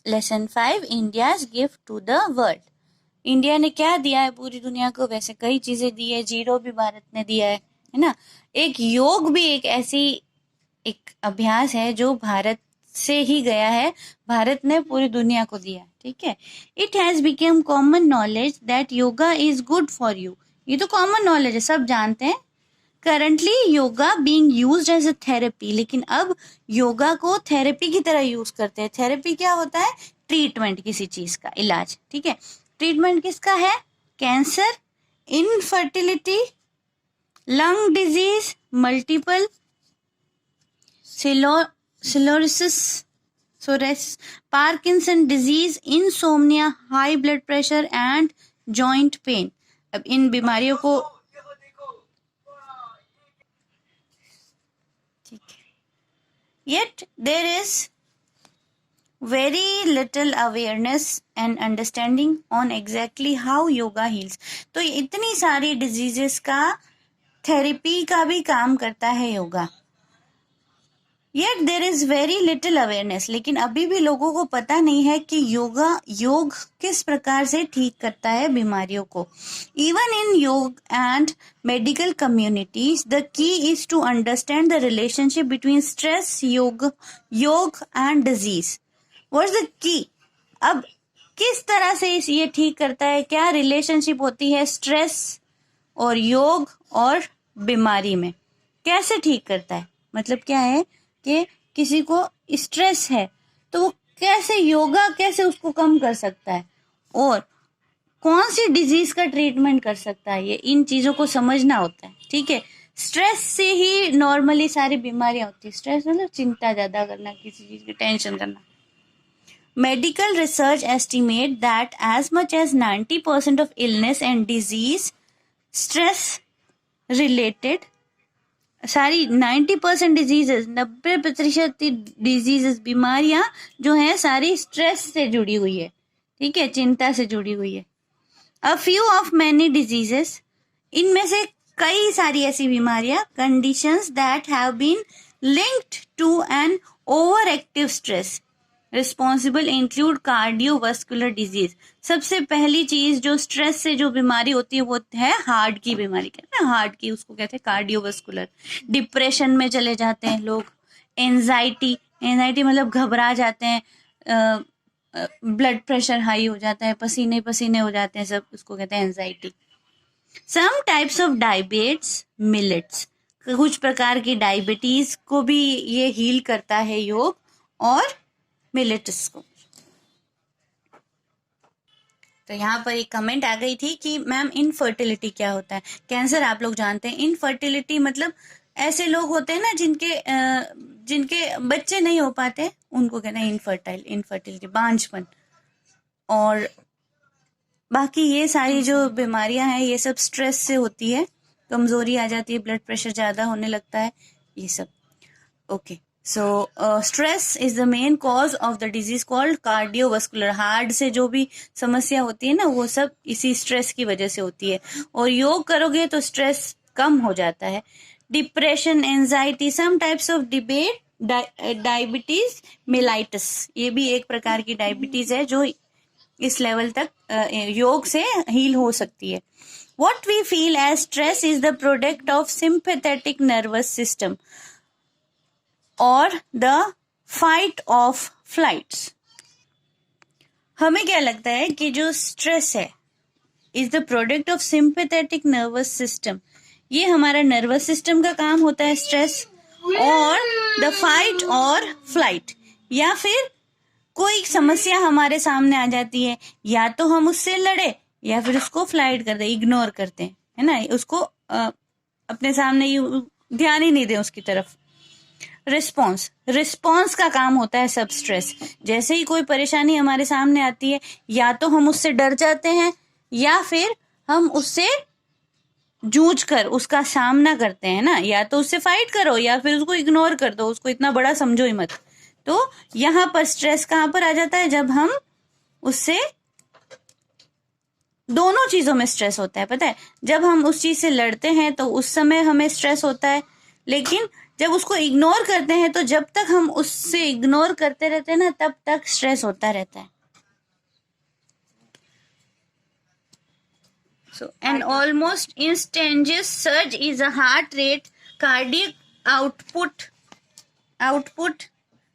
Lesson 5 India's gift to the world. India ने क्या दिया है पूरी दुनिया को? वैसे कई चीजें दी है, जीरो भी भारत ने दिया है ना। एक योग भी एक ऐसी एक अभ्यास है जो भारत से ही गया है, भारत ने पूरी दुनिया को दिया, ठीक है। It has become common knowledge that yoga is good for you. ये तो कॉमन नॉलेज है, सब जानते हैं। Currently yoga being used as a therapy, लेकिन अब योगा को थेरेपी की तरह यूज करते हैं। थेरेपी क्या होता है? ट्रीटमेंट, किसी चीज का इलाज, ठीक है। ट्रीटमेंट किसका है? Cancer, infertility, lung disease, multiple sclerosis, Parkinson disease, insomnia, high blood pressure and joint pain. अब इन बीमारियों को, ठीक है, yet there is very little awareness and understanding on exactly how yoga heals। तो इतनी सारी डिजीजेस का थेरेपी का भी काम करता है yoga. Yet there is very little awareness, लेकिन अभी भी लोगों को पता नहीं है कि योग किस प्रकार से ठीक करता है बीमारियों को। Even in yoga and medical communities, the key is to understand the relationship between stress, yoga and disease. What's the key? अब किस तरह से ये ठीक करता है, क्या रिलेशनशिप होती है स्ट्रेस और योग और बीमारी में, कैसे ठीक करता है? मतलब क्या है कि किसी को स्ट्रेस है तो वो कैसे योगा कैसे उसको कम कर सकता है, और कौन सी डिजीज का ट्रीटमेंट कर सकता है, ये इन चीजों को समझना होता है, ठीक है। स्ट्रेस से ही नॉर्मली सारी बीमारियां होती है। स्ट्रेस मतलब चिंता ज्यादा करना, किसी चीज की टेंशन करना। Medical research estimate that as much as 90% of illness and disease stress related. सारी 90% डिजीजेस, 90% डिजीजेस, बीमारियां जो है सारी स्ट्रेस से जुड़ी हुई है, ठीक है, चिंता से जुड़ी हुई है। A few of many diseases, इनमें से कई सारी ऐसी बीमारियां, conditions that have been linked to an over active stress responsible include cardiovascular disease. सबसे पहली चीज जो स्ट्रेस से जो बीमारी होती है वो है हार्ट की बीमारी, कहते हैं हार्ट की, उसको कहते हैं कार्डियोवास्कुलर। डिप्रेशन में चले जाते हैं लोग, एंजाइटी मतलब घबरा जाते हैं, ब्लड प्रेशर हाई हो जाता है, पसीने पसीने हो जाते हैं सब, उसको कहते हैं anxiety. Some types of diabetes, mellitus, कुछ प्रकार की डायबिटीज को भी ये हील करता है योग, और मिलेट्स को। तो यहाँ पर एक कमेंट आ गई थी कि मैम इनफर्टिलिटी क्या होता है? कैंसर आप लोग जानते हैं। इनफर्टिलिटी मतलब ऐसे लोग होते हैं ना जिनके बच्चे नहीं हो पाते, उनको कहते हैं इनफर्टिलिटी, बांझपन। और बाकी ये सारी जो बीमारियां हैं ये सब स्ट्रेस से होती है, कमजोरी आ जाती है, ब्लड प्रेशर ज्यादा होने लगता है, ये सब। Okay, so stress is the main cause of the disease called cardiovascular. Heart से जो भी समस्या होती है ना वो सब इसी स्ट्रेस की वजह से होती है, और योग करोगे तो स्ट्रेस कम हो जाता है। Depression, anxiety, some types of diabetes mellitus, ये भी एक प्रकार की डायबिटीज है जो इस लेवल तक योग से हील हो सकती है। What we feel as stress is the product of sympathetic nervous system or the fight of flights। हमें क्या लगता है कि जो स्ट्रेस है is the product of sympathetic nervous system, ये हमारा नर्वस सिस्टम का काम होता है स्ट्रेस, और द फाइट और फ्लाइट, या फिर कोई समस्या हमारे सामने आ जाती है, या तो हम उससे लड़े या फिर उसको फ्लाइट कर दे, इग्नोर करते हैं, है ना, उसको अपने सामने ध्यान ही नहीं दे उसकी तरफ। रिस्पॉन्स का काम होता है सब स्ट्रेस। जैसे ही कोई परेशानी हमारे सामने आती है, या तो हम उससे डर जाते हैं या फिर हम उससे जूझ कर उसका सामना करते हैं ना, या तो उससे फाइट करो या फिर उसको इग्नोर कर दो, उसको इतना बड़ा समझो ही मत। तो यहाँ पर स्ट्रेस कहाँ पर आ जाता है? जब हम उससे, दोनों चीजों में स्ट्रेस होता है, पता है। जब हम उस चीज से लड़ते हैं तो उस समय हमें स्ट्रेस होता है, लेकिन जब उसको इग्नोर करते हैं तो जब तक हम उससे इग्नोर करते रहते हैं ना तब तक स्ट्रेस होता रहता है. So an almost instantaneous surge is a heart rate, cardiac output,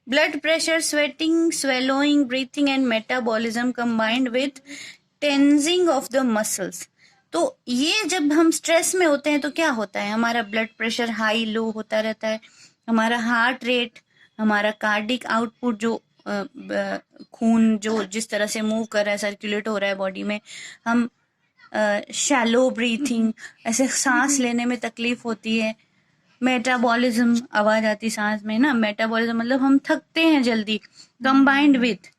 blood pressure, sweating, swallowing, breathing and metabolism combined with tensing of the muscles. तो ये जब हम स्ट्रेस में होते हैं तो क्या होता है, हमारा ब्लड प्रेशर हाई लो होता रहता है, हमारा हार्ट रेट, हमारा कार्डिक आउटपुट जो खून जो जिस तरह से मूव कर रहा है, सर्कुलेट हो रहा है बॉडी में, हम शैलो ब्रीथिंग, ऐसे सांस लेने में तकलीफ होती है, मेटाबॉलिज्म, आवाज आती सांस में ना, मेटाबॉलिज्म मतलब हम थकते हैं जल्दी, combined with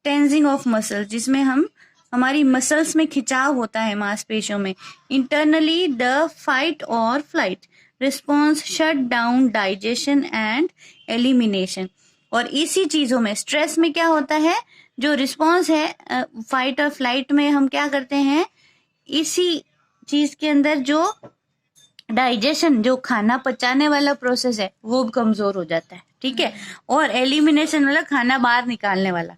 tensing of muscles, जिसमें हम हमारी मसल्स में खिंचाव होता है मांसपेशियों में, इंटरनली द फाइट और flight response shut down digestion and elimination. और इसी चीजों में स्ट्रेस में क्या होता है, जो रिस्पॉन्स है फाइट और फ्लाइट में, हम क्या करते हैं, इसी चीज के अंदर जो डाइजेशन, जो खाना पचाने वाला प्रोसेस है वो कमजोर हो जाता है, ठीक है, और एलिमिनेशन वाला खाना बाहर निकालने वाला,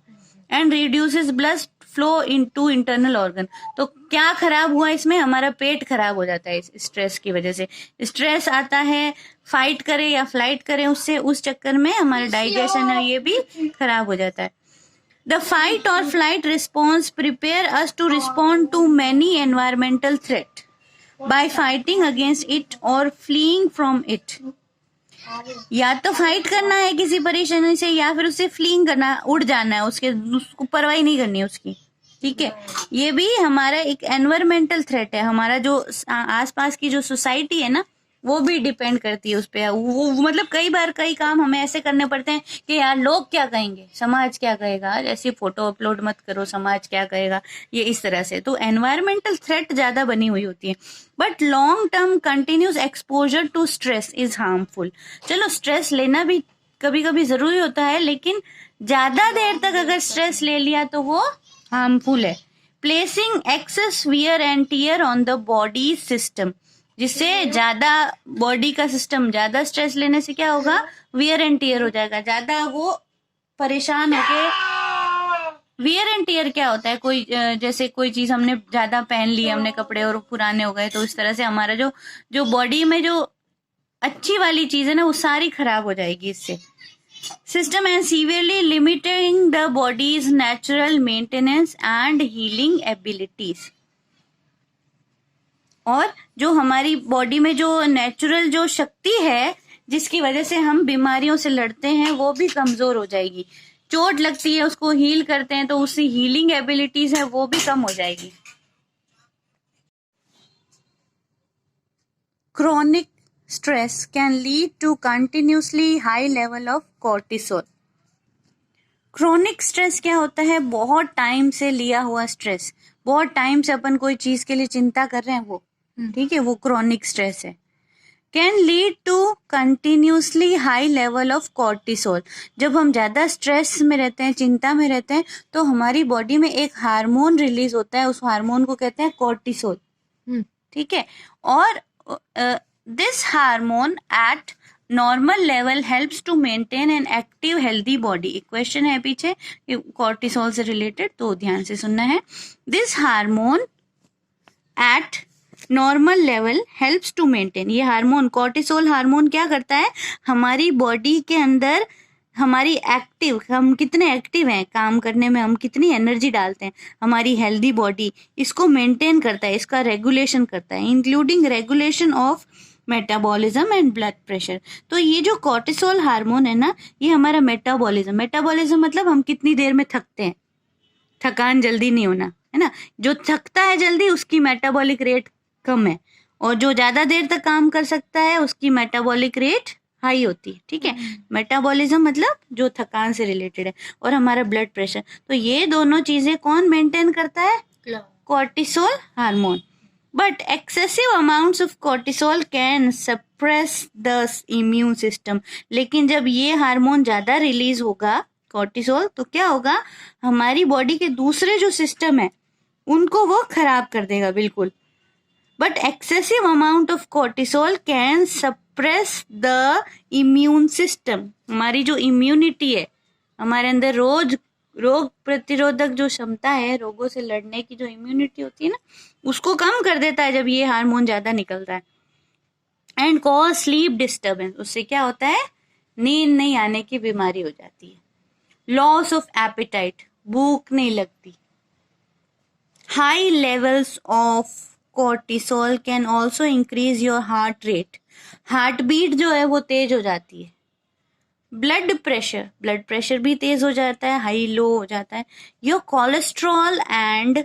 and reduces blood flow into internal organ. तो क्या खराब हुआ इसमें, हमारा पेट खराब हो जाता है इस स्ट्रेस की वजह से. स्ट्रेस आता है, फाइट करे या फ्लाइट करे, उससे उस चक्कर में हमारा डाइजेशन है ये भी खराब हो जाता है. The fight or flight response prepare us to respond to many environmental threat by fighting against it or fleeing from it. या तो फाइट करना है किसी परेशानी से, या फिर उससे फ्लीइंग करना, उड़ जाना है, उसको परवाही नहीं करनी है उसकी, ठीक है. ये भी हमारा एक एनवायरमेंटल थ्रेट है. हमारा जो आसपास की जो सोसाइटी है ना वो भी डिपेंड करती है उस पे. वो मतलब कई बार कई काम हमें ऐसे करने पड़ते हैं कि यार लोग क्या कहेंगे, समाज क्या कहेगा, ऐसी फोटो अपलोड मत करो, समाज क्या कहेगा, ये इस तरह से. तो एनवायरमेंटल थ्रेट ज्यादा बनी हुई होती है. But long term continuous exposure to stress is harmful. चलो स्ट्रेस लेना भी कभी कभी जरूरी होता है, लेकिन ज्यादा देर तक अगर स्ट्रेस ले लिया तो वो हार्मफुल है. Placing excess wear and tear on the body system, जिससे ज्यादा बॉडी का सिस्टम, ज्यादा स्ट्रेस लेने से क्या होगा, वियर एंड टीयर हो जाएगा, ज्यादा वो परेशान होके. वियर एंड टीयर क्या होता है, कोई जैसे कोई चीज हमने ज्यादा पहन ली, हमने कपड़े और पुराने हो गए, तो इस तरह से हमारा जो बॉडी में जो अच्छी वाली चीज है ना वो सारी खराब हो जाएगी इससे. System and severely limiting the bodies natural maintenance and healing abilities. और जो हमारी बॉडी में जो नेचुरल जो शक्ति है जिसकी वजह से हम बीमारियों से लड़ते हैं वो भी कमजोर हो जाएगी. चोट लगती है उसको हील करते हैं तो उसकी हीलिंग एबिलिटीज है वो भी कम हो जाएगी. Chronic stress can lead to continuously high level of cortisol. Chronic stress क्या होता है, बहुत टाइम से लिया हुआ स्ट्रेस, बहुत टाइम से अपन कोई चीज के लिए चिंता कर रहे हैं वो, ठीक है, वो क्रोनिक स्ट्रेस है. Can lead to continuously high level of cortisol. जब हम ज्यादा स्ट्रेस में रहते हैं, चिंता में रहते हैं, तो हमारी बॉडी में एक हार्मोन रिलीज होता है, उस हार्मोन को कहते हैं कॉर्टिसोल, ठीक है. और this hormone at normal level helps to maintain an active healthy body. एक क्वेश्चन है पीछे कॉर्टिसोल से रिलेटेड, तो ध्यान से सुनना है. This hormone at normal level helps to maintain. ये हार्मोन कॉर्टिसोल हार्मोन क्या करता है, हमारी बॉडी के अंदर हमारी एक्टिव, हम कितने एक्टिव हैं काम करने में, हम कितनी एनर्जी डालते हैं, हमारी हेल्दी बॉडी इसको मेंटेन करता है, इसका रेगुलेशन करता है, including regulation of metabolism and blood pressure. तो ये जो कॉर्टिसोल हार्मोन है ना, ये हमारा मेटाबॉलिज्म मतलब हम कितनी देर में थकते हैं, थकान जल्दी नहीं होना, है ना. जो थकता है जल्दी उसकी मेटाबॉलिक रेट कम है, और जो ज्यादा देर तक काम कर सकता है उसकी मेटाबॉलिक रेट हाई होती है, ठीक है. मेटाबॉलिज्म मतलब जो थकान से रिलेटेड है, और हमारा ब्लड प्रेशर. तो ये दोनों चीजें कौन मेंटेन करता है, cortisol hormone. But excessive amounts of cortisol can suppress the immune system. लेकिन जब ये हार्मोन ज्यादा रिलीज होगा कॉर्टिसोल, तो क्या होगा, हमारी बॉडी के दूसरे जो सिस्टम है उनको वो खराब कर देगा बिल्कुल. But excessive amount of cortisol can suppress the immune system, हमारी जो इम्यूनिटी है, हमारे अंदर रोग प्रतिरोधक जो क्षमता है, रोगों से लड़ने की जो इम्यूनिटी होती है ना, उसको कम कर देता है जब ये हार्मोन ज्यादा निकलता है। एंड कॉज स्लीप डिस्टर्बेंस, उससे क्या होता है, नींद नहीं आने की बीमारी हो जाती है। लॉस ऑफ एपिटाइट, भूख नहीं लगती। High levels of cortisol can also increase your heart rate, heart beat जो है वो तेज हो जाती है। ब्लड प्रेशर भी तेज हो जाता है, हाई लो हो जाता है। योर कोलेस्ट्रॉल एंड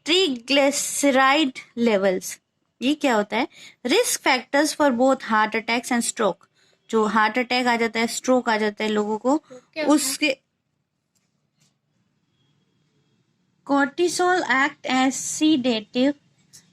ट्रिग्लिसराइड लेवल्स, ये क्या होता है, risk factors for both heart attacks and stroke. जो हार्ट अटैक आ जाता है, स्ट्रोक आ जाता है लोगों को, उसके cortisol act as sedative,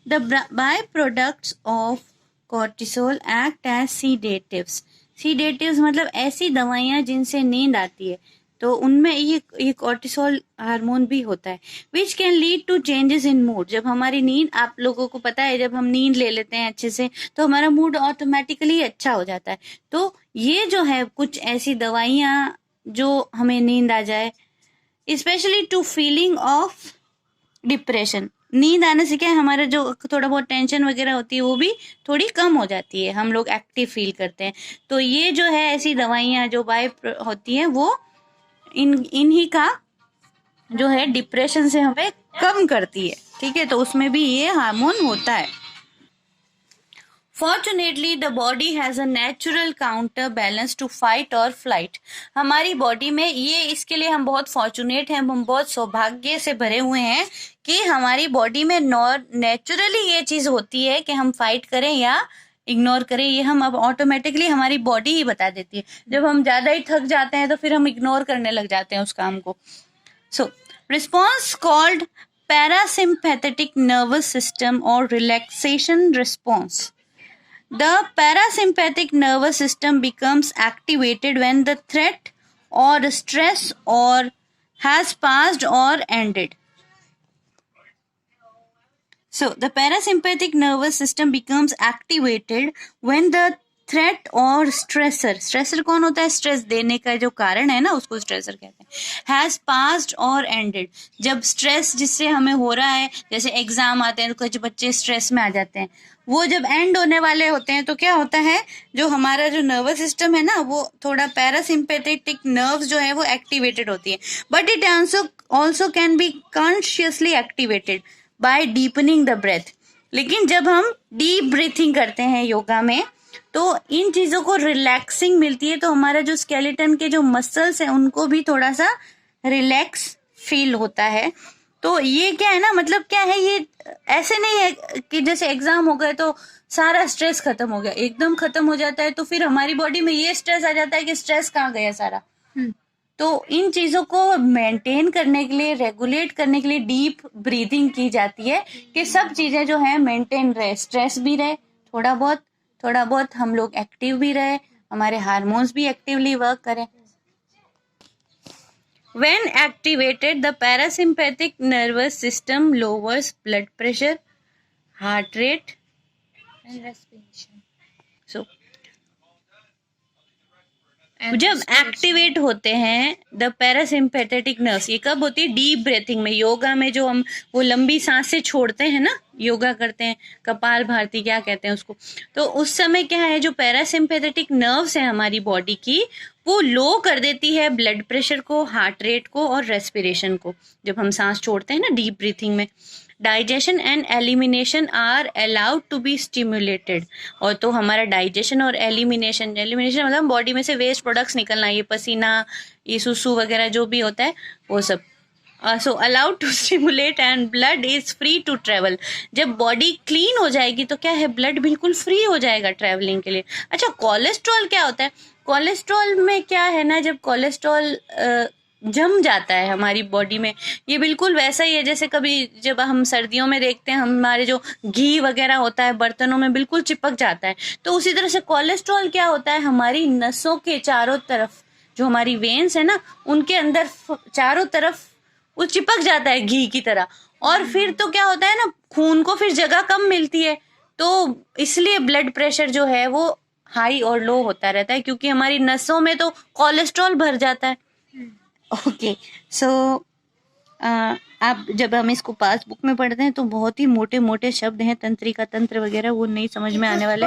the byproducts of cortisol act as sedatives मतलब ऐसी दवाइयां जिनसे नींद आती है, तो उनमें ये कॉर्टिसोल हार्मोन भी होता है, which can lead to changes in mood. जब हमारी नींद, आप लोगों को पता है, जब हम नींद ले लेते हैं अच्छे से तो हमारा मूड ऑटोमेटिकली अच्छा हो जाता है। तो ये जो है कुछ ऐसी दवाइयां जो हमें नींद आ जाए, specially to feeling of depression, नींद आने से क्या है, हमारा जो थोड़ा बहुत टेंशन वगैरह होती है वो भी थोड़ी कम हो जाती है, हम लोग एक्टिव फील करते हैं। तो ये जो है ऐसी दवाइयां जो बाय होती हैं, वो इन्हीं का जो है डिप्रेशन से हमें कम करती है, ठीक है। तो उसमें भी ये हार्मोन होता है। Fortunately, the body has a natural counterbalance to fight or flight. हमारी बॉडी में ये, इसके लिए हम बहुत फॉर्चुनेट हैं, हम बहुत सौभाग्य से भरे हुए हैं कि हमारी बॉडी में नेचुरली ये चीज होती है कि हम फाइट करें या इग्नोर करें, ये हम अब ऑटोमेटिकली हमारी बॉडी ही बता देती है। जब हम ज्यादा ही थक जाते हैं तो फिर हम इग्नोर करने लग जाते हैं उस काम को। So response called parasympathetic nervous system और relaxation response. The parasympathetic nervous system becomes activated when the threat or stress or has passed or ended. So, the parasympathetic nervous system becomes activated when the threat और stressor कौन होता है, stress देने का जो कारण है ना, उसको स्ट्रेसर कहते हैं। हैज पास्ड और एंडेड, जब स्ट्रेस जिससे हमें हो रहा है, जैसे एग्जाम आते हैं तो कुछ बच्चे स्ट्रेस में आ जाते हैं, वो जब एंड होने वाले होते हैं तो क्या होता है, जो हमारा जो नर्वस सिस्टम है ना, वो थोड़ा पैरासिम्पैथेटिक नर्व्स जो है वो एक्टिवेटेड होती है, but it also can be consciously activated by deepening the breath. लेकिन जब हम डीप ब्रीथिंग करते हैं योगा में, तो इन चीजों को रिलैक्सिंग मिलती है, तो हमारा जो स्केलेटन के जो मसल्स हैं उनको भी थोड़ा सा रिलैक्स फील होता है। तो ये क्या है ना, मतलब क्या है, ये ऐसे नहीं है कि जैसे एग्जाम हो गए तो सारा स्ट्रेस खत्म हो गया, एकदम खत्म हो जाता है तो फिर हमारी बॉडी में ये स्ट्रेस आ जाता है कि स्ट्रेस कहाँ गया सारा। तो इन चीजों को मेंटेन करने के लिए, रेगुलेट करने के लिए डीप ब्रीदिंग की जाती है कि सब चीजें जो है मेंटेन रहे, स्ट्रेस भी रहे, थोड़ा बहुत हम लोग एक्टिव भी रहे, हमारे हार्मोन्स भी एक्टिवली वर्क करें। When activated, the parasympathetic nervous system lowers blood pressure, heart rate, and respiration. So, जब एक्टिवेट होते हैं द पैरासिम्पैथेटिक नर्व्स, ये कब होती है, डीप ब्रीथिंग में। योगा में जो हम वो लंबी सांसें छोड़ते हैं ना, योगा करते हैं, कपाल भारती क्या कहते हैं उसको, तो उस समय क्या है, जो पैरासिम्पैथेटिक नर्व्स है हमारी बॉडी की, वो लो कर देती है ब्लड प्रेशर को, हार्ट रेट को और रेस्पिरेशन को, जब हम सांस छोड़ते हैं ना डीप ब्रीथिंग में। Digestion and elimination are allowed to be stimulated, और तो हमारा डाइजेशन और एलिमिनेशन मतलब बॉडी में से वेस्ट प्रोडक्ट्स निकलना, ये पसीना, ये सुसु वगैरह जो भी होता है वो सब, so allowed to stimulate and blood is free to travel. जब बॉडी क्लीन हो जाएगी तो क्या है, ब्लड बिल्कुल फ्री हो जाएगा ट्रेवलिंग के लिए। अच्छा, कोलेस्ट्रॉल क्या होता है, कोलेस्ट्रॉल में क्या है ना, जब कोलेस्ट्रॉल जम जाता है हमारी बॉडी में, ये बिल्कुल वैसा ही है जैसे कभी जब हम सर्दियों में देखते हैं हमारे जो घी वगैरह होता है बर्तनों में बिल्कुल चिपक जाता है, तो उसी तरह से कोलेस्ट्रॉल क्या होता है, हमारी नसों के चारों तरफ, जो हमारी वेन्स है ना, उनके अंदर चारों तरफ वो चिपक जाता है घी की तरह, और फिर तो क्या होता है ना, खून को फिर जगह कम मिलती है, तो इसलिए ब्लड प्रेशर जो है वो हाई और लो होता रहता है, क्योंकि हमारी नसों में तो कोलेस्ट्रॉल भर जाता है। ओके, सो आप जब हम इसको पासबुक में पढ़ते हैं तो बहुत ही मोटे मोटे शब्द हैं, तंत्रिका तंत्र वगैरह, वो नहीं समझ में आने वाले।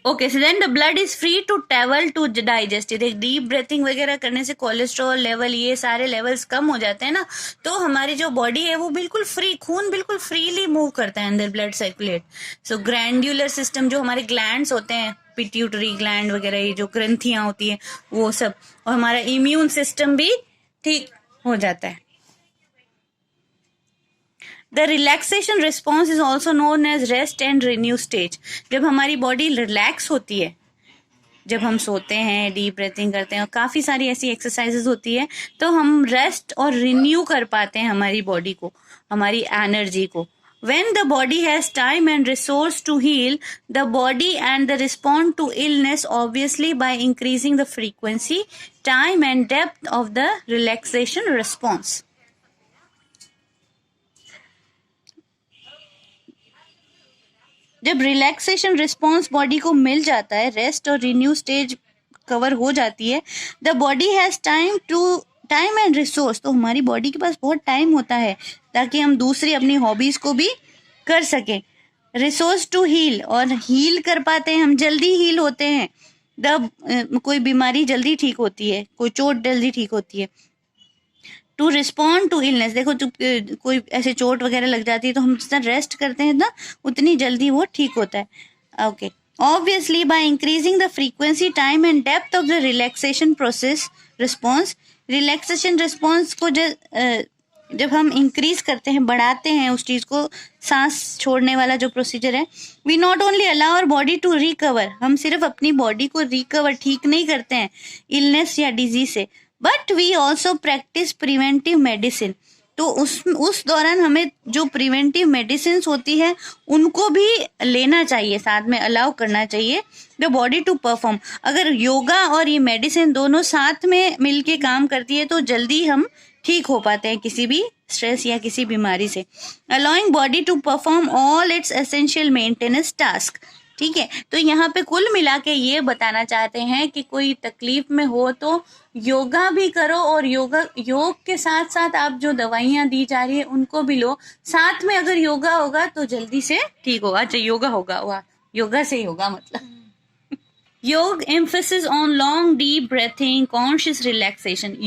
Okay, so then the blood is free to travel to digest. Deep breathing वगैरह करने से कोलेस्ट्रॉल लेवल, ये सारे लेवल्स कम हो जाते हैं ना, तो हमारी जो बॉडी है वो बिल्कुल फ्री, खून बिल्कुल फ्रीली मूव करता है अंदर, ब्लड सर्कुलेट। सो ग्लैंडुलर सिस्टम, जो हमारे ग्लैंड्स होते हैं, पिट्यूटरी ग्लैंड वगैरह, ये जो ग्रंथियां होती है वो सब, और हमारा इम्यून सिस्टम भी ठीक हो जाता है। The relaxation response is also known as rest and renew stage. जब हमारी बॉडी रिलैक्स होती है, जब हम सोते हैं, डीप ब्रीथिंग करते हैं, और काफी सारी ऐसी एक्सरसाइजेस होती है, तो हम रेस्ट और रिन्यू कर पाते हैं हमारी बॉडी को, हमारी एनर्जी को। When the body has time and resource to heal the body and the respond to illness obviously by increasing the frequency, time and depth of the relaxation response. जब relaxation response body को मिल जाता है, rest और renew stage cover हो जाती है, the body has time and resource, तो हमारी बॉडी के पास बहुत टाइम होता है ताकि हम दूसरी अपनी हॉबीज को भी कर सकें। रिसोर्स टू हील, और हील कर पाते हैं हम, जल्दी हील होते हैं। कोई बीमारी जल्दी ठीक होती है, कोई चोट जल्दी ठीक होती है। टू रिस्पॉन्ड टू इलनेस, देखो जब कोई ऐसे चोट वगैरह लग जाती है तो हम जितना रेस्ट करते हैं ना उतनी जल्दी वो ठीक होता है। Okay, obviously by increasing the frequency, time and depth of the relaxation process response, relaxation response को जब हम इंक्रीज करते हैं, बढ़ाते हैं उस चीज को, सांस छोड़ने वाला जो प्रोसीजर है, we not only allow our body to recover, हम सिर्फ अपनी बॉडी को रिकवर, ठीक नहीं करते हैं इलनेस या डिजीज से, but we also practice preventive medicine. तो उस दौरान हमें जो प्रिवेंटिव मेडिसिन होती है उनको भी लेना चाहिए, साथ में अलाउ करना चाहिए द बॉडी टू परफॉर्म। अगर योगा और ये मेडिसिन दोनों साथ में मिलके काम करती है तो जल्दी हम ठीक हो पाते हैं किसी भी स्ट्रेस या किसी बीमारी से। Allowing body to perform all its essential maintenance task. ठीक है, तो यहाँ पे कुल मिला के ये बताना चाहते हैं कि कोई तकलीफ में हो तो योगा भी करो, और योग के साथ साथ आप जो दवाइयाँ दी जा रही है उनको भी लो, साथ में अगर योगा होगा तो जल्दी से ठीक होगा। अच्छा, योगा होगा, वाह, योगा से होगा मतलब। योग emphasis on long deep breathing, conscious relaxation.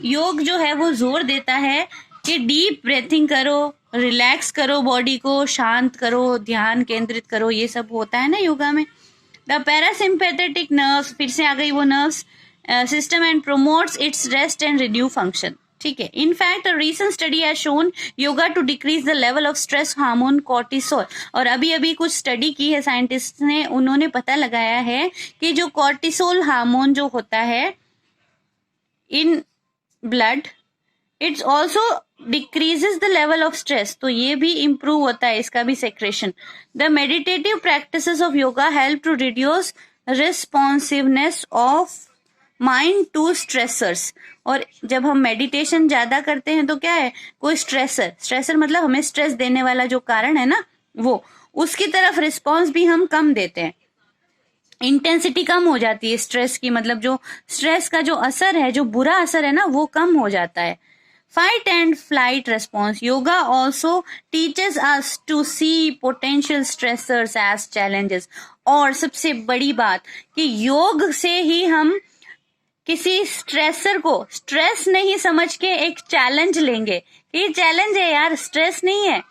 योग जो है वो जोर देता है कि डीप ब्रीथिंग करो, रिलैक्स करो, बॉडी को शांत करो, ध्यान केंद्रित करो, ये सब होता है ना योगा में। द पैरासिम्पैथेटिक नर्व्स, फिर से आ गई वो nerves system, and promotes its rest and renew function. ठीक है, in fact a recent study has shown yoga to decrease the level of stress hormone cortisol. और अभी कुछ स्टडी की है साइंटिस्ट ने, उन्होंने पता लगाया है कि जो कॉर्टिसोल हार्मोन जो होता है in blood, it's also decreases the level of stress, तो ये भी इंप्रूव होता है, इसका भी secretion. The meditative practices of yoga help to reduce responsiveness of mind to stressors. और जब हम मेडिटेशन ज्यादा करते हैं तो क्या है, कोई स्ट्रेसर मतलब हमें स्ट्रेस देने वाला जो कारण है ना, वो उसकी तरफ रिस्पॉन्स भी हम कम देते हैं, इंटेंसिटी कम हो जाती है स्ट्रेस की, मतलब जो स्ट्रेस का जो असर है, जो बुरा असर है ना, वो कम हो जाता है। Fight and flight response, yoga also teaches us to see potential stressors as challenges. और सबसे बड़ी बात कि योग से ही हम किसी स्ट्रेसर को स्ट्रेस नहीं समझ के एक चैलेंज लेंगे कि ये चैलेंज है यार, स्ट्रेस नहीं है।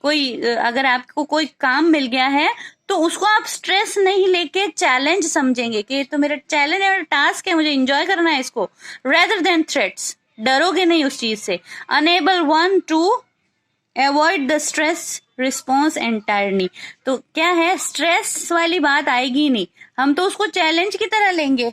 कोई अगर आपको कोई काम मिल गया है तो उसको आप स्ट्रेस नहीं लेके चैलेंज समझेंगे कि तो मेरा चैलेंज है, मेरा टास्क है, मुझे एंजॉय करना है इसको, रेदर देन थ्रेट्स। डरोगे नहीं उस चीज से। Enable one to avoid the stress response entirely, तो क्या है, स्ट्रेस वाली बात आएगी नहीं, हम तो उसको चैलेंज की तरह लेंगे,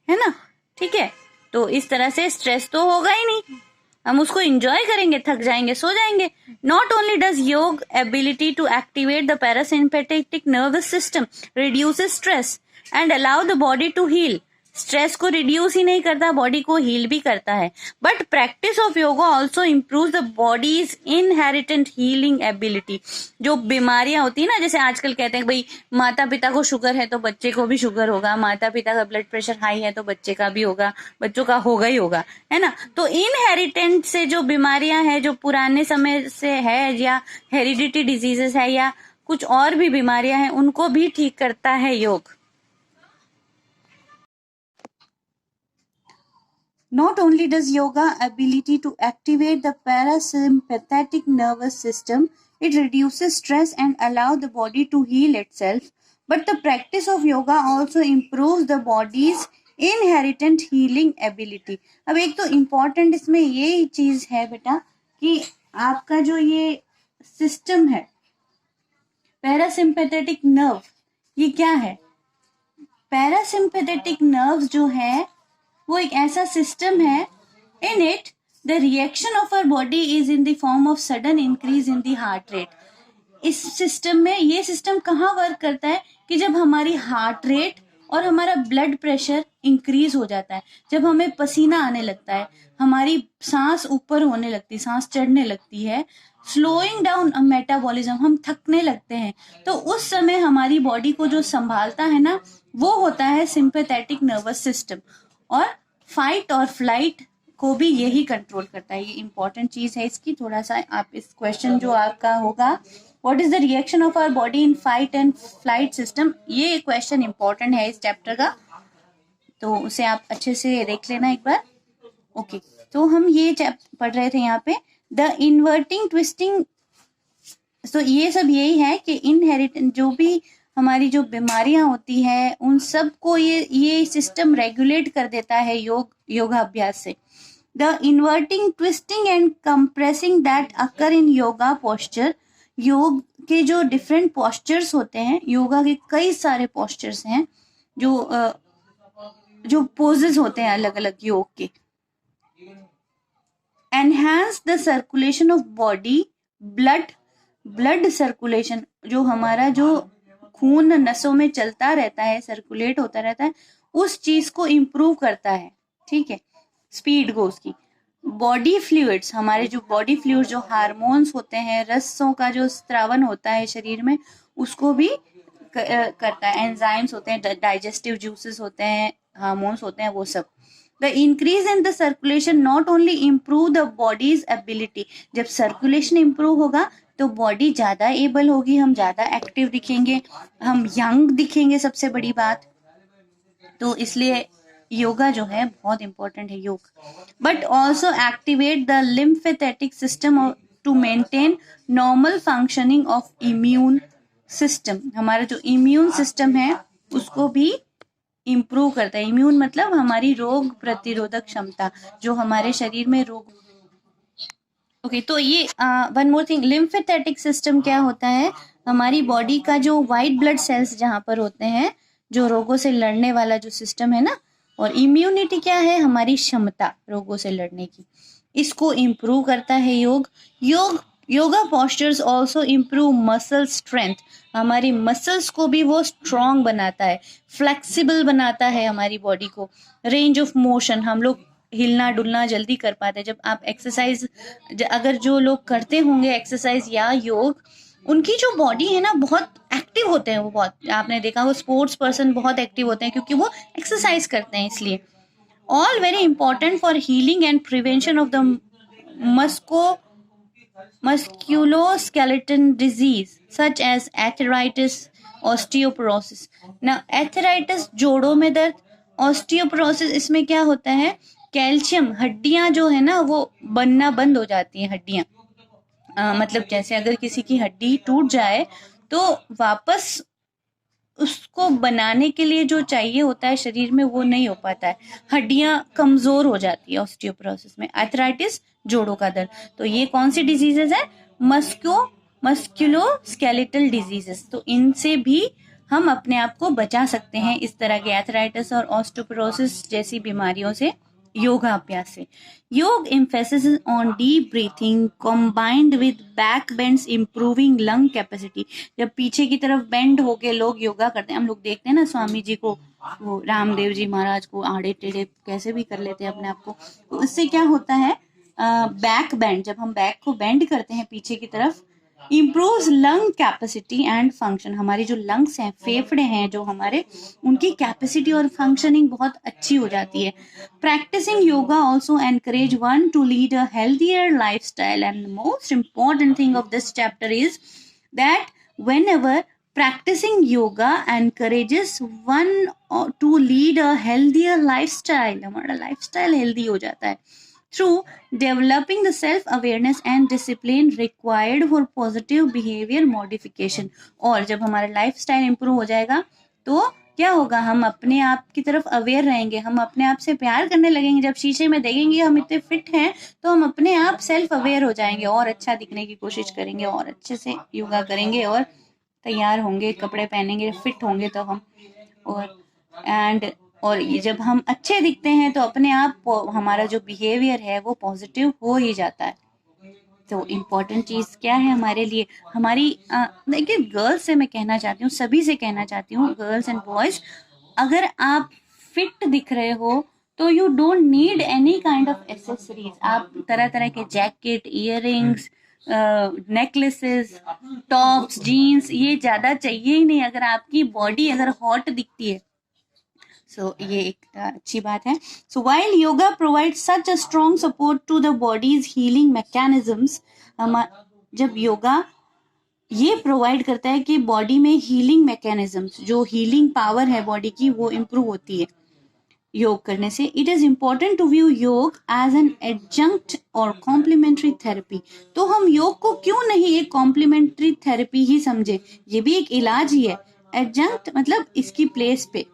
है ना। ठीक है, तो इस तरह से स्ट्रेस तो होगा ही नहीं, हम उसको एंजॉय करेंगे, थक जाएंगे, सो जाएंगे। Not only does yoga ability to activate the parasympathetic nervous system, reduces stress and allow the body to heal, स्ट्रेस को रिड्यूस ही नहीं करता, बॉडी को हील भी करता है। But practice of yoga also improve the body's inherent healing ability. जो बीमारियां होती है ना, जैसे आजकल कहते हैं भाई माता पिता को शुगर है तो बच्चे को भी शुगर होगा, माता पिता का ब्लड प्रेशर हाई है तो बच्चे का भी होगा, बच्चों का होगा ही होगा, है ना। तो इनहेरिटेंट से जो बीमारियां हैं, जो पुराने समय से है, या हेरिडिटी डिजीजेस है, या कुछ और भी बीमारियां हैं, उनको भी ठीक करता है योग। Not only does yoga ability to activate the parasympathetic nervous system, it reduces stress and allow the body to heal itself, but the practice of yoga also improves the body's inherent healing ability. अब एक तो important इसमें ये चीज है बेटा कि आपका जो ये सिस्टम है पैरासिम्पेथेटिक नर्व, ये क्या है? पैरासिम्पेथेटिक नर्व जो है वो एक ऐसा सिस्टम है, in it the reaction of our body is in the form of sudden increase in the heart rate. इस सिस्टम में, ये सिस्टम कहाँ वर्क करता है कि जब हमारी हार्ट रेट और हमारा ब्लड प्रेशर इंक्रीज हो जाता है, जब हमें पसीना आने लगता है, हमारी सांस ऊपर होने लगती है, सांस चढ़ने लगती है, स्लोइंग डाउन मेटाबॉलिज्म, हम थकने लगते हैं, तो उस समय हमारी बॉडी को जो संभालता है ना, वो होता है सिंपैथेटिक नर्वस सिस्टम, और फाइट और फ्लाइट को भी यही कंट्रोल करता है। ये इंपॉर्टेंट चीज है इसकी। थोड़ा सा आप इस क्वेश्चन जो आपका होगा, what is the reaction of our body in fight and flight system, ये क्वेश्चन इंपॉर्टेंट है इस चैप्टर का, तो उसे आप अच्छे से देख लेना एक बार। ओके, तो हम ये पढ़ रहे थे यहाँ पे द इन्वर्टिंग ट्विस्टिंग। तो ये सब यही है कि इनहेरिटेंट जो भी हमारी जो बीमारियां होती है उन सब को ये सिस्टम रेगुलेट कर देता है योगाभ्यास से। The inverting twisting and compressing that occur in yoga posture, योग के जो डिफरेंट पोस्चर्स होते हैं, योगा के कई सारे पोस्चर्स हैं, जो पोजेस होते हैं अलग अलग योग के। Enhance the circulation of body, blood circulation, जो हमारा जो खून नसों में चलता रहता है, सर्कुलेट होता रहता है, उस चीज को इम्प्रूव करता है, ठीक है, स्पीड को उसकी। बॉडी फ्लूइड्स, हमारे जो बॉडी फ्लूइड, जो हार्मोन्स होते हैं, रसों का जो स्त्रावन होता है शरीर में, उसको भी करता है। एंजाइम्स होते हैं, डाइजेस्टिव जूसेस होते हैं, हार्मोन्स होते हैं, वो सब। The increase in the circulation not only improve the bodies ability, जब सर्कुलेशन इम्प्रूव होगा तो बॉडी ज्यादा एबल होगी, हम ज्यादा एक्टिव दिखेंगे, हम यंग दिखेंगे, सबसे बड़ी बात। तो इसलिए योगा जो है बहुत इंपॉर्टेंट है योग। But also activate the lymphatic system to maintain normal functioning of immune system. हमारा जो इम्यून सिस्टम है उसको भी इम्प्रूव करता है। इम्यून मतलब हमारी रोग प्रतिरोधक क्षमता, जो हमारे शरीर में रोग। ओके, तो ये वन मोर थिंग, लिम्फेथेटिक सिस्टम क्या होता है? हमारी बॉडी का जो वाइट ब्लड सेल्स जहाँ पर होते हैं, जो रोगों से लड़ने वाला जो सिस्टम है ना, और इम्यूनिटी क्या है? हमारी क्षमता रोगों से लड़ने की, इसको इम्प्रूव करता है योग। Yoga postures also improve muscle strength, हमारी मसल्स को भी वो स्ट्रॉन्ग बनाता है, फ्लेक्सिबल बनाता है हमारी बॉडी को। रेंज ऑफ मोशन, हम लोग हिलना डुलना जल्दी कर पाते हैं। जब आप एक्सरसाइज, अगर जो लोग करते होंगे एक्सरसाइज या योग, उनकी जो बॉडी है ना बहुत एक्टिव होते हैं, वो बहुत, आपने देखा वो स्पोर्ट्स पर्सन बहुत एक्टिव होते हैं क्योंकि वो एक्सरसाइज करते हैं। इसलिए all very important for healing and prevention of the musculoskeletal disease such as arthritis, osteoporosis. Now arthritis जोड़ों में दर्द, osteoporosis इसमें क्या होता है? कैल्शियम, हड्डियां जो है ना वो बनना बंद हो जाती हैं, हड्डियां। मतलब जैसे अगर किसी की हड्डी टूट जाए तो वापस उसको बनाने के लिए जो चाहिए होता है शरीर में वो नहीं हो पाता है, हड्डियां कमजोर हो जाती है ऑस्टियोपोरोसिस में। आर्थराइटिस जोड़ों का दर्द, तो ये कौन सी डिजीजेस है? Musculoskeletal diseases. तो इनसे भी हम अपने आप को बचा सकते हैं, इस तरह के आर्थराइटिस और ऑस्टियोपोरोसिस जैसी बीमारियों से, योगाभ्यास से। Yoga emphasis on deep breathing combined with back bends improving lung capacity. जब पीछे की तरफ बेंड होके लोग योगा करते हैं, हम लोग देखते हैं ना स्वामी जी को, वो रामदेव जी महाराज को आड़े टेढ़े कैसे भी कर लेते हैं अपने आप को। तो इससे क्या होता है, बैक बेंड, जब हम बैक को बेंड करते हैं पीछे की तरफ, improves lung capacity and function. हमारी जो लंग्स हैं, फेफड़े हैं जो हमारे, उनकी कैपेसिटी और फंक्शनिंग बहुत अच्छी हो जाती है। Practicing yoga also encourage one to lead a healthier lifestyle, and most important thing of this chapter is that whenever practicing yoga encourages one to lead a healthier lifestyle, हमारा lifestyle healthy हो जाता है through developing the self awareness and discipline required for positive behavior modification। और जब हमारा lifestyle improve हो जाएगा तो क्या होगा, हम अपने आप की तरफ अवेयर रहेंगे, हम अपने आप से प्यार करने लगेंगे। जब शीशे में देखेंगे हम इतने फिट हैं तो हम अपने आप सेल्फ अवेयर हो जाएंगे और अच्छा दिखने की कोशिश करेंगे और अच्छे से योगा करेंगे और तैयार होंगे, कपड़े पहनेंगे, फिट होंगे तो हम। और ये जब हम अच्छे दिखते हैं तो अपने आप हमारा जो बिहेवियर है वो पॉजिटिव हो ही जाता है। तो इम्पोर्टेंट चीज़ क्या है हमारे लिए, हमारी देखिए गर्ल्स से मैं कहना चाहती हूँ, सभी से कहना चाहती हूँ, गर्ल्स एंड बॉयज़, अगर आप फिट दिख रहे हो तो you don't need any kind of accessories. आप तरह तरह के jacket, earrings, necklaces, tops, jeans, ये ज़्यादा चाहिए ही नहीं अगर आपकी बॉडी अगर हॉट दिखती है। सो ये एक अच्छी बात है। So while yoga provide such a strong support to the body's healing mechanisms, जब योगा ये प्रोवाइड करता है कि बॉडी में हीलिंग मैकेनिज्म्स, जो हीलिंग पावर है बॉडी की, वो इम्प्रूव होती है योग करने से। It is important to view yoga as an adjunct और कॉम्प्लीमेंट्री थेरेपी। तो हम योग को क्यों नहीं एक कॉम्प्लीमेंट्री थेरेपी ही समझे, ये भी एक इलाज ही है। एडजंक्ट मतलब इसकी प्लेस पे,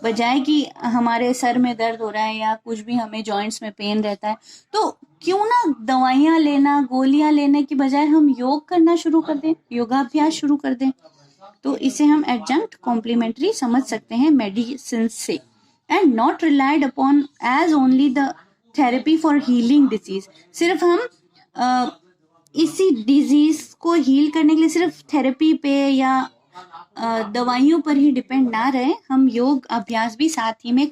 बजाय कि हमारे सर में दर्द हो रहा है या कुछ भी हमें जॉइंट्स में पेन रहता है तो क्यों ना दवाइयाँ लेना, गोलियां लेने की बजाय हम योग करना शुरू कर दें, योगाभ्यास शुरू कर दें। तो इसे हम एडजंक्ट कॉम्प्लीमेंट्री समझ सकते हैं मेडिसिन से, and not relied upon as only the therapy for healing disease. सिर्फ हम इसी डिजीज को हील करने के लिए सिर्फ थेरेपी पे या दवाइयों पर ही डिपेंड ना रहे, हम योग अभ्यास भी साथ ही में